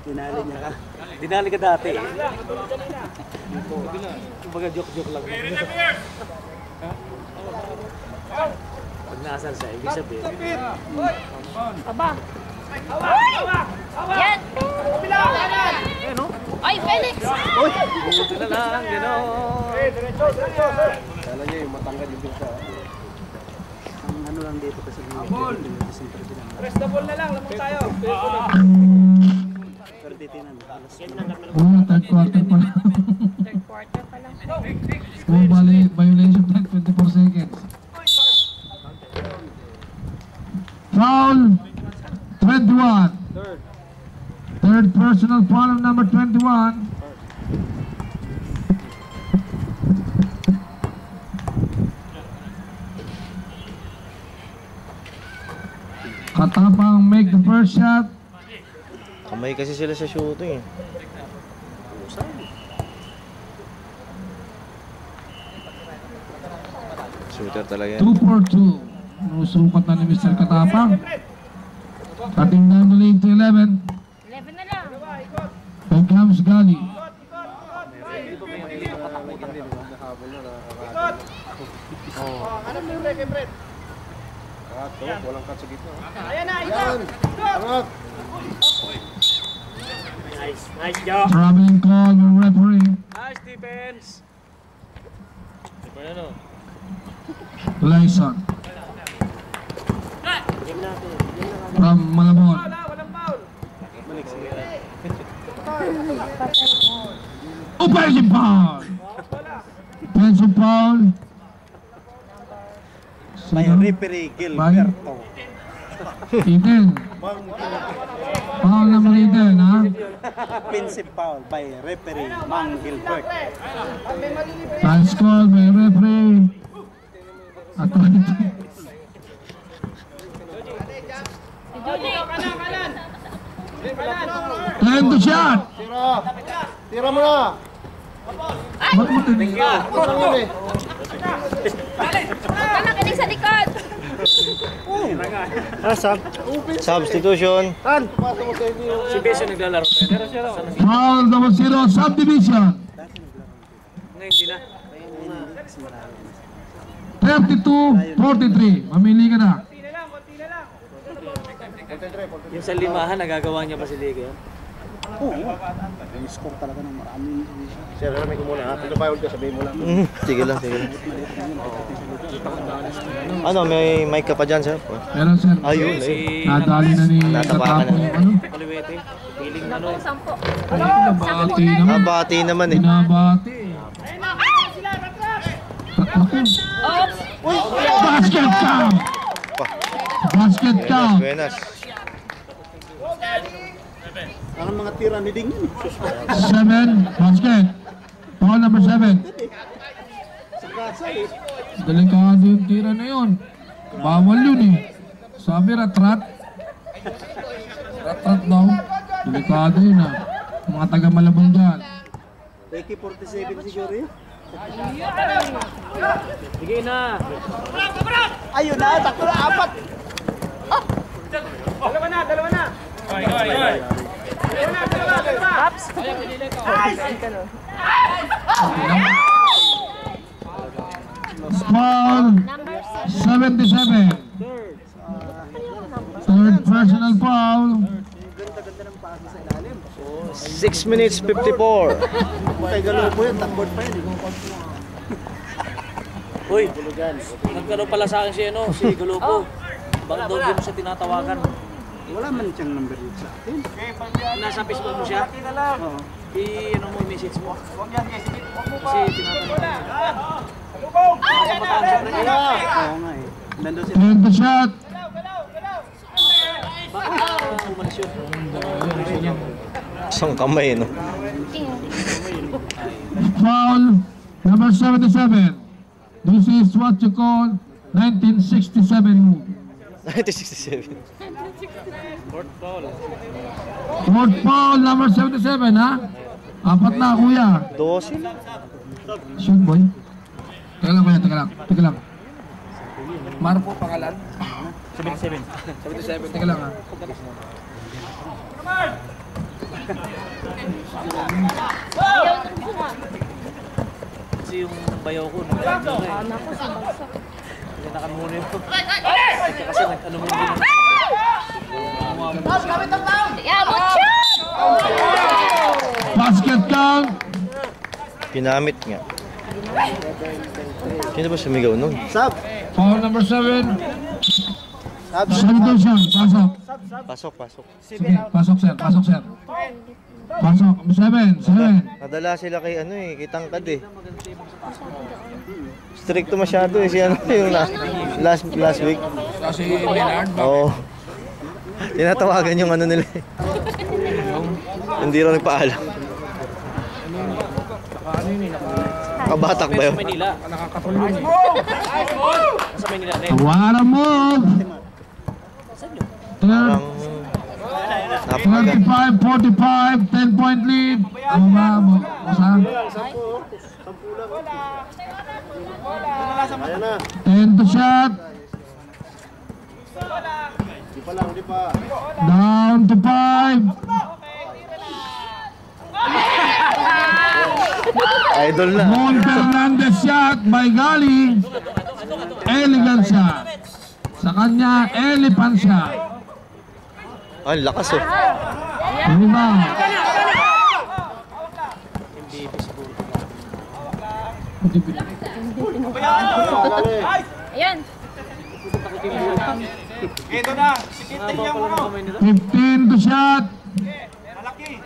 Dinali niya ka. Dinali ka dati. Kumbaga joke-joke lang. Pag naasal siya, ibig sabihin. Aba. Yan! Ano? Ay, Felix! Uy! Buti na lang, gano'n. Kala niya yung matanggal yung bilsa. Ang ano lang dito kasi Press the ball na lang, lamang tayo. pero titinan. Third quarter pa lang. Third quarter pa lang. Small violation time, 24 seconds. Foul 21. Third personal foul of number 21. Katapang make the first shot. Kamay kasi sila sa shooting eh. Shooter talaga yan. 2 for 2. Nusukat na ni Mr. Katapang. Cutting down the lead to 11. 11 na lang. Here comes Gali. Ano mo yung break, Fred? Walang cut sa gitna. Ayan na, ikot! Ikot! Nice job. Traveling call from referee. Nice defense. Lyson. From Malabon. Walang foul! Offensive foul. Offensive foul. May referee Gilberto. Eden. Foul number 10, ha? Offensive foul by referee Mang Gilbert. Time score by referee. At 22. Kanan! Time to shot. Tira mo na! Ba't mo tinig? Huwag ka nakinig sa likod! Substitution. Si Beso naglalaro pa yan. Foul number 0, subdivision. Ngayon hindi na. 32-43. Mamili ka na. Yung sa limahan, nagagawa niya pa si Liga yan. Oo. Yung score talaga ng maraming. Sir, may ko muna ha. Pag na-foul ka, sabihin mo lang. Sige lang, sige lang. Ano, may mic ka pa dyan, sir? Meron, sir. Ayun, Si Nadali na ni Natapakan Katapang na. yung ano. Kaliwete. Piling na no. 10. Binabati naman. Bati naman eh. Binabati. Basket count! Basket count! Buenas. Ang mga tira ni Ding yun. 7, basket. Foul number 7. Delikado yung tira na yun. Bawal yun eh. Sabi ratrat. Ratrat daw. Delikado yun ah. Mga taga Malabon dyan. Becky 47 siguro yun. Sige na. Ayun na, takto na, 4. Dalawa na! Pops! Foul Number 77. Third personal foul. 6 minutes 54. Kay Galopo yan, takbord pa yan. Uy, nagkano pala sa akin si ano, si Gulupo. Bakit daw din mo siya tinatawagan? Wala man siyang number dito sa atin. Nasa Facebook mo siya? Oo. Ano mo yung message mo? Kasi tinatanong siya. Nasa Bataan siya na niya. Oo nga eh. Nandun sila. Clear the shot. Bakit umalis yun? Isang kamay, no? Foul number 77. This is what you call 1967 move. 1967. Fourth foul. Fourth foul number 77, ha? Apat na, kuya. 12. Shoot, boy. Teka lang, kuya. Teka lang. Marpo, pangalan? 77. 77. Teka lang, ha? Ayaw nang bunga. Kasi yung bayaw ko, Ah, naku, sumagsak. hindi na kami muna yun. Kasi ano mo yun. Yeah, watch out! Basket count. Ginamit nga. Sino ba sumigaw nun? Sab! Foul number 7. Sab! Substitution. Pasok. Pasok, pasok. Sige, pasok sir. Pasok sir. Pasok. 7. Nadala sila kay ano eh, kay Tangkad eh. Stricto masyado eh, si ano yung last week. Kasi Leonard. Oo. Tinatawagan yung ano nila eh. Hindi raw nagpaalam. Kabatak ba yun? Sa Manila. Sa Manila. What a move! Parang... Napaka... 35-45, 10-point lead. Ano ba? Saan? Ayan na. 10 to shot. Hindi pa. Down to 5. Idol na. Mon Fernandez shot by Gali. Elegant shot. Sa kanya, elephant shot. Ay, lakas oh. Rebound. Ayan. Ito na. Sikitin niya mo. 15 to shot. Malaki.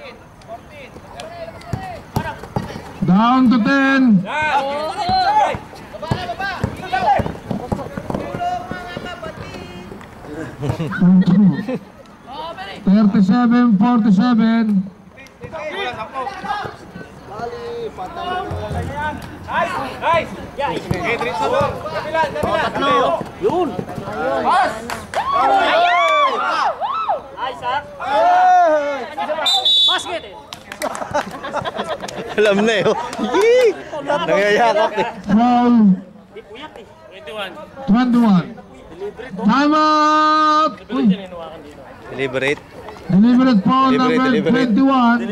Down to 10. Oh. 37-47. Yun! Basket! Alam na eh oh. Yee! Nangayakap eh. Foul. 21. Time out. Uy. Deliberate. Deliberate foul number Deliberate. 21.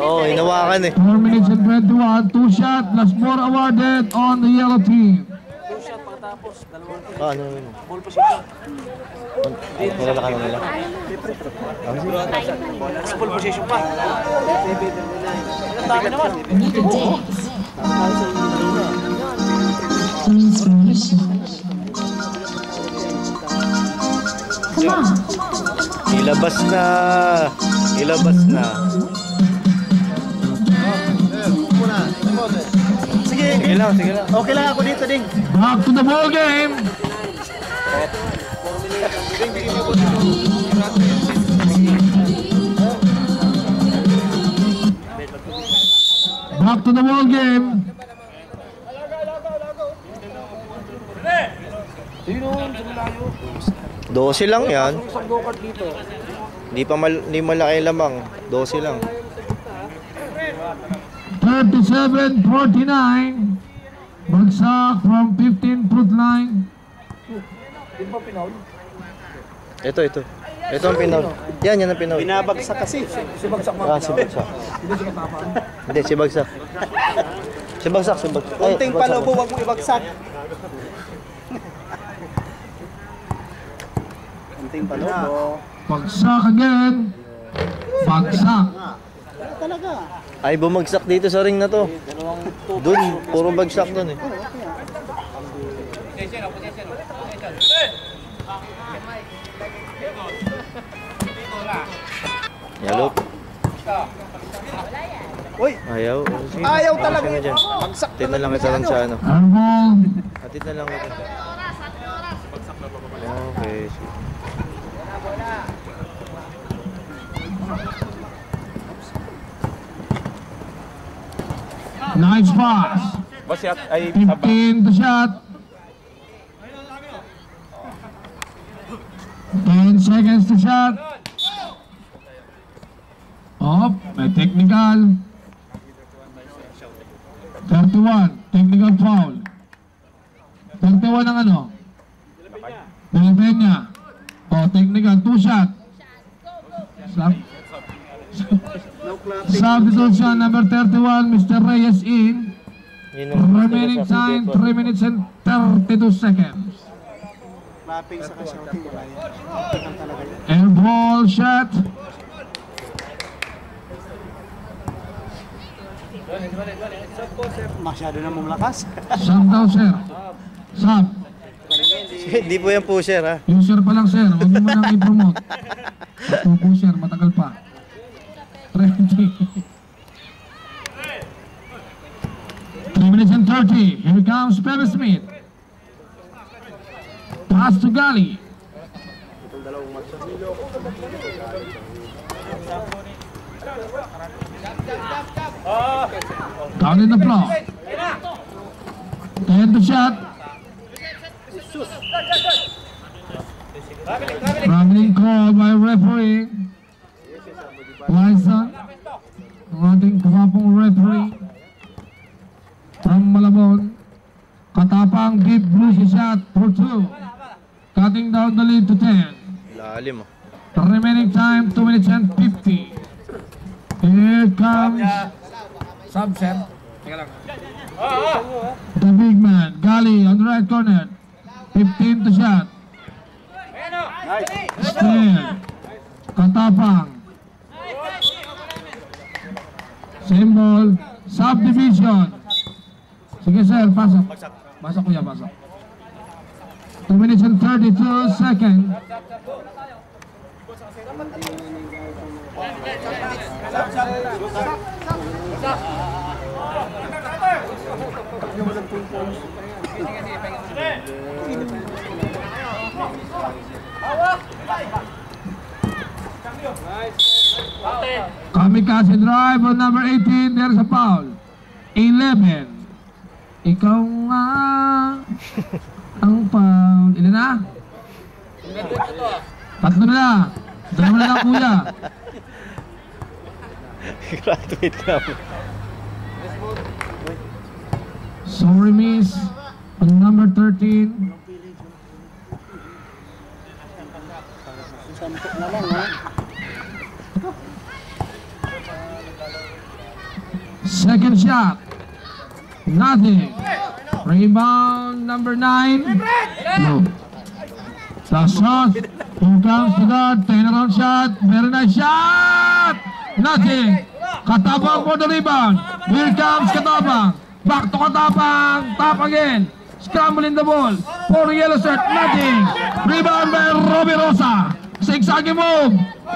Oo, hinawakan eh. 4 minutes and 21. 2 shot. Last more awarded on the yellow team. Ano yun? Ball position. Nilalakan na nila. Sa ball position pa. Ang dami naman. Ilabas na. Ilabas na. Sige lang, sige lang. Okay lang ako dito, Ding. Back to the ball game. Back to the ball game. 12 lang yan. Hindi malaki lamang. 12 lang. 37-49. Bagsak from 15-foot line. Ito. Ito ang pinaw. Yan ang pinaw. Binabagsak kasi. Si Bagsak. Hindi, si Bagsak. Si Bagsak. Konting palobo, wag mo ibagsak. Konting palobo. Bagsak again. Bagsak. Talaga. Ay, bumagsak dito sa ring na to. Doon, puro bagsak doon eh. Yalop. Uy, Ayaw. Sige, ayaw ayos talaga. ka na dyan. Bagsak Hatid na lang kita lang sa ano. Airball. Hatid na lang kita. Okay. Sige. Nice pass. 15 to shot. 10 seconds to shot. Oh, may technical. 31, technical foul. 31 ang ano? Delapenya. Oh, technical, 2 shot. Stop. Substitution number 31, Mr. Reyes in. Yun ang Remaining time, 3 minutes and 32 seconds. Mapping sa ka-shouting, wala yan. Tingnan talaga yan. Air ball shot. Masyado na mumlakas. Sub daw, sir. Sub. Hindi po yan pusher ha. Yung sir pa lang, sir. Huwag mo nang i-promote. Opo, sir. Matagal pa. 20. 3 minutes and 30. Here comes Perry Smith. Pass to Gali. Down in the floor. And the shot. Traveling call by referee. Lyson. Ang ating kapapong referee. From Malabon. Katapang deep blue shot for 2. Cutting down the lead to 10. Lalim oh. The remaining time 2 minutes and 50. Here comes Sub, sir. Teka lang. the big man, Gali on the right corner. 15 to shot. Still. Katapang. Same ball. Subdivision. Sige sir, pasok. Pasok kuya, pasok. 2 minutes and 32 seconds. Kamikaze drive on number 18. There's a foul. 11. Ikaw nga ang foul. Ilan na? Tatlo na lang. Dalawa na lang kuya. Graduate ka mo. Sorry miss on number 13. Santok na lang, ha? Second shot. Nothing. Rebound number 9. No. The shot. Here comes the guard. Turnaround shot. Very nice shot. Nothing. Katapang for the rebound. Here comes Katapang. Back to Katapang. Tap again. Scramble in the ball. For the yellow shirt. Nothing. Rebound by Robbie Rosa. Zigzaggy move.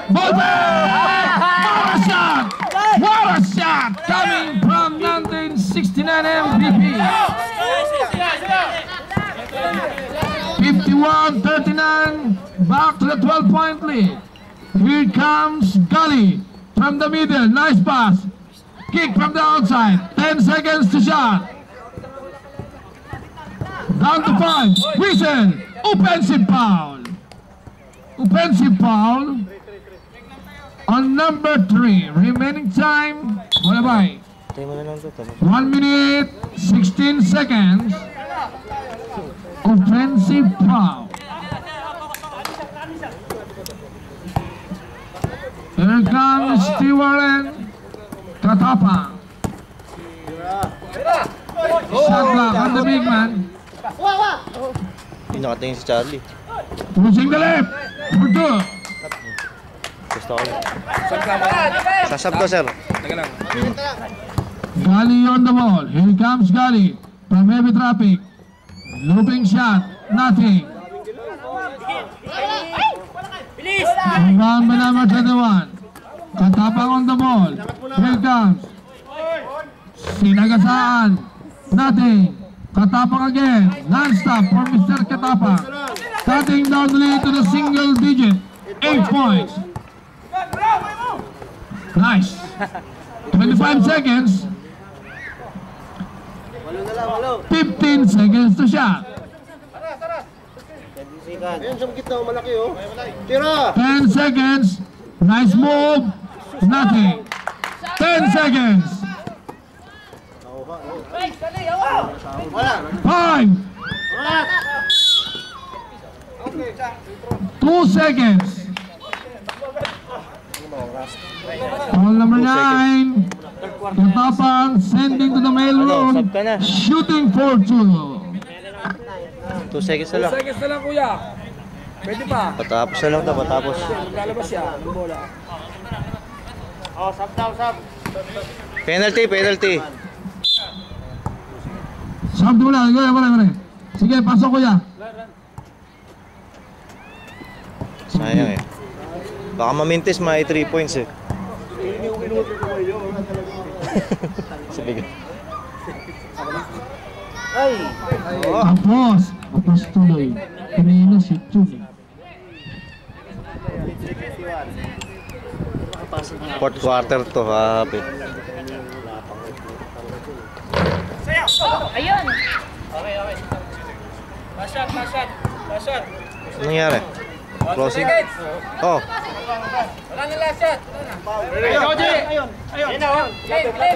Ball back. What a shot. What a shot. Coming from 1969 MVP. 51-39. Back to the 12-point lead. Here comes Gali from the middle. Nice pass. Kick from the outside. 10 seconds to shot. Down to 5. Whistle. Offensive foul. Offensive foul on number 3. Remaining time. Wala ba? 1 minute 16 seconds. Offensive foul. Here comes Stewart. Katapang. Shot clock on the big man. Hindi nakatingin si Charlie. Pushing the left. For 2. Gusto ko. Sasab ko sir. Teka lang. Gali on the ball. Here comes Gali from heavy traffic. Looping shot. Nothing. Rebound by number 21. Katapang on the ball. Here comes. Sinagasaan. Nothing. Katapang again. Non-stop for Mr. Katapang. Cutting down the lead to the single digit. 8 points. Nice. 25 seconds. 15 seconds to shot. Ayan, sa gitna, malaki, oh. Tira! 10 seconds. Nice move. Nothing. 10 seconds. 5. 2 seconds. Ball number 9. Katapang sending to the mail room. Sub ka na. Shooting for 2. 2 seconds na lang. Seconds na lang, kuya. Pwede pa. Patapos na lang daw, patapos. Lalabas siya ng bola. Penalty, penalty. Sub muna. Gaya. Sige, pasok kuya. Sayang eh. Baka mamintis, may 3 points eh. Sige. Tapos tuloy. Kanina si Chug. Fourth quarter to, habi. Ayun. Last shot. Anong nangyari? Closing? Oh. Wala na last shot. Ayun. Play.